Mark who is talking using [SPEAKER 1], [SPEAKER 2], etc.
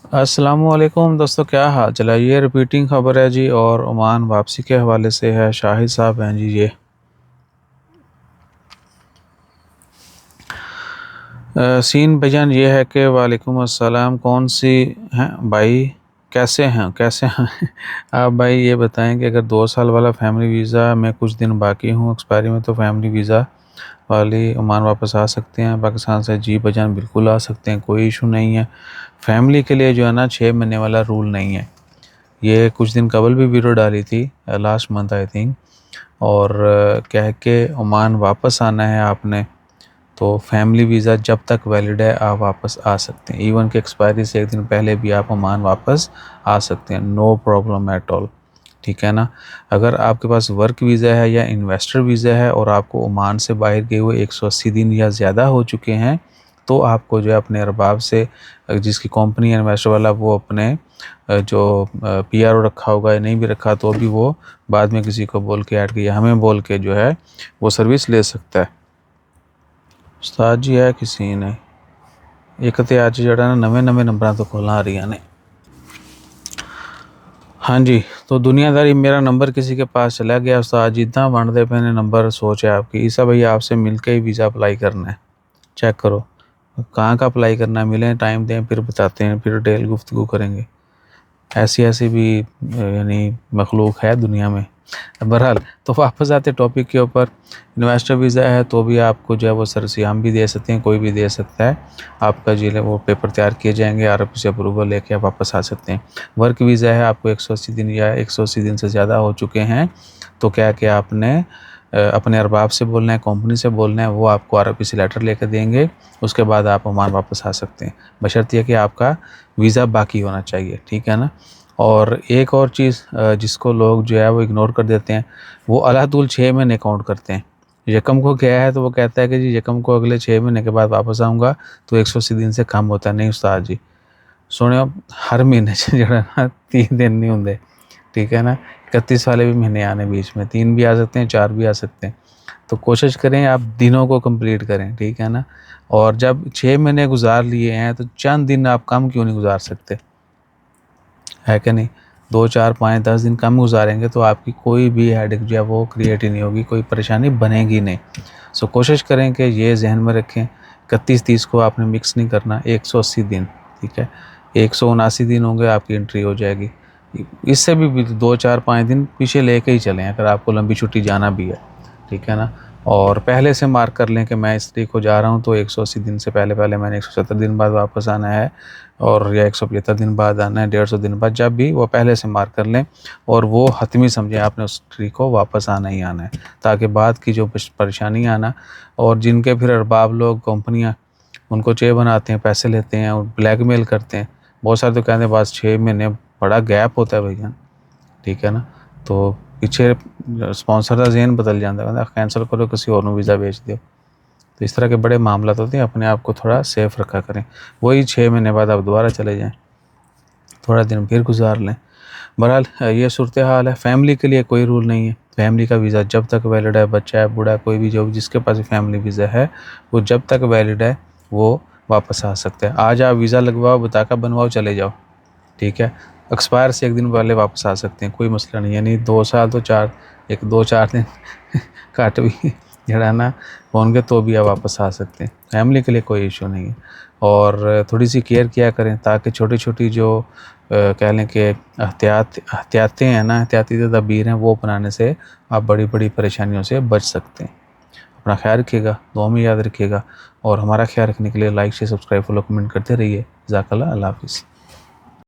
[SPEAKER 1] अस्सलामुअलैकुम दोस्तों, क्या हाल चला। ये रिपीटिंग खबर है जी, और ओमान वापसी के हवाले से है। शाहिद साहब हैं जी। ये सीन बयान ये है कि वालेकुम अस्सलाम, कौन सी हैं भाई, कैसे हैं आप भाई ये बताएं कि अगर 2 साल वाला फैमिली वीज़ा में कुछ दिन बाकी हूँ एक्सपायरी में, तो फैमिली वीज़ा वाली ओमान वापस आ सकते हैं पाकिस्तान से? जी बजान बिल्कुल आ सकते हैं, कोई इशू नहीं है। फैमिली के लिए जो है ना 6 महीने वाला रूल नहीं है। ये कुछ दिन कबल भी वीडियो डाली थी, लास्ट मंथ आई थिंक। और क्या है कि ओमान वापस आना है आपने, तो फैमिली वीज़ा जब तक वैलिड है आप वापस आ सकते हैं। इवन कि एक्सपायरी से एक दिन पहले भी आप ओमान वापस आ सकते हैं, नो प्रॉब्लम एट ऑल। ठीक है ना। अगर आपके पास वर्क वीज़ा है या इन्वेस्टर वीज़ा है और आपको ओमान से बाहर गए हुए 180 दिन या ज़्यादा हो चुके हैं, तो आपको जो है अपने अरबाब से, जिसकी कंपनी इन्वेस्टर वाला, वो अपने जो पीआरओ रखा होगा या नहीं भी रखा तो भी वो बाद में किसी को बोल के ऐड किया, हमें बोल के जो है वो सर्विस ले सकता है। उस्ताद जी है किसी ने एक तो आज जड़ा ना नवे नवे नंबर तो कॉल आ रही ने। हाँ जी, तो दुनियादारी मेरा नंबर किसी के पास चला गया उस्ताद जी, इतना वंडते पे ने नंबर। सोच है आपकी ईसा भैया, आपसे मिलके ही वीज़ा अप्लाई करना है। चेक करो कहाँ का अप्लाई करना है, मिलें टाइम दें फिर बताते हैं, फिर डिटेल गुफ्तगू करेंगे। ऐसी ऐसी भी यानी मखलूक है दुनिया में। बहरहाल, तो वापस आते टॉपिक के ऊपर। इन्वेस्टर वीज़ा है तो भी आपको जो है वो सरसियाम भी दे सकते हैं, कोई भी दे सकता है। आपका जो है वो पेपर तैयार किए जाएंगे, आरएफसी से अप्रूवल लेके आप वापस आ सकते हैं। वर्क वीज़ा है, आपको 180 दिन या 180 दिन से ज़्यादा हो चुके हैं, तो क्या कि आपने अपने अरबाब से बोलना है, कंपनी से बोलना है, वो आपको आरएफसी लेटर लेकर देंगे। उसके बाद आप ओमान वापस आ सकते हैं, बशर्ते कि आपका वीज़ा बाकी होना चाहिए। ठीक है ना। और एक और चीज़ जिसको लोग जो है वो इग्नोर कर देते हैं, वो अलातुल 6 महीने काउंट करते हैं। यकम को गया है तो वो कहता है कि जी यकम को अगले 6 महीने के बाद वापस आऊँगा, तो 180 दिन से कम होता है। नहीं उस्ताद जी, सुने, हर महीने से जो है ना 3 दिन नहीं होंगे। ठीक है ना। 31 वाले भी महीने आने बीच में, 3 भी आ सकते हैं, 4 भी आ सकते हैं। तो कोशिश करें आप दिनों को कंप्लीट करें। ठीक है ना। और जब 6 महीने गुजार लिए हैं तो चंद दिन आप कम क्यों नहीं गुजार सकते, है कि नहीं। 2 4 5 10 दिन कम गुजारेंगे तो आपकी कोई भी हेडेक जो है वो क्रिएट ही नहीं होगी, कोई परेशानी बनेगी नहीं। सो कोशिश करें कि ये जहन में रखें, 31 30 को आपने मिक्स नहीं करना, 180 दिन। ठीक है। 179 दिन होंगे आपकी एंट्री हो जाएगी। इससे भी 2 4 5 दिन पीछे लेके ही चलें अगर आपको लंबी छुट्टी जाना भी है। ठीक है ना। और पहले से मार्क कर लें कि मैं इस तारीख को जा रहा हूँ, तो 180 दिन से पहले पहले मैंने 170 दिन बाद वापस आना है, और या 175 दिन बाद आना है, 150 दिन बाद, जब भी वो पहले से मार्क कर लें। और वो हतमी समझें आपने उस तारीख को वापस आना ही आना है, ताकि बाद की जो परेशानी आना, और जिनके फिर अरबाब लोग कंपनियाँ उनको चे बनाते हैं, पैसे लेते हैं और ब्लैकमेल करते हैं। बहुत सारे तो कहते हैं बस 6 महीने बड़ा गैप होता है भैया। ठीक है ना। तो पीछे स्पॉन्सर का जहन बदल जाता है, कहता कैंसिल करो, किसी और को वीज़ा भेज दो। तो इस तरह के बड़े मामला होते हैं, अपने आप को थोड़ा सेफ रखा करें। वही 6 महीने बाद आप दोबारा चले जाएं, थोड़ा दिन फिर गुजार लें। बहरहाल ये सूरत हाल है। फैमिली के लिए कोई रूल नहीं है, फैमिली का वीज़ा जब तक वैलिड है, बच्चा है, बूढ़ा, कोई भी जो जिसके पास फैमिली वीज़ा है, वो जब तक वैलिड है वो वापस आ सकते हैं। आज आप वीज़ा लगवाओ, बताका बनवाओ, चले जाओ। ठीक है। एक्सपायर से एक दिन पहले वापस आ सकते हैं, कोई मसला नहीं है। यानी 2 साल तो 2 4 दिन घट भी जड़ा ना होंगे तो भी आप वापस आ सकते हैं। फैमिली के लिए कोई इशू नहीं है। और थोड़ी सी केयर किया करें, ताकि छोटी छोटी जो कह लें कि एहतियातें हैं ना, एहतियाती तदबीर हैं, वो अपनाने से आप बड़ी बड़ी परेशानियों से बच सकते हैं। अपना ख्याल रखिएगा, दुआ में याद रखिएगा, और हमारा ख्याल रखने के लिए like share subscribe follow comment करते रहिए। जज़ाकल्लाह, अल्लाह हाफ़िज़।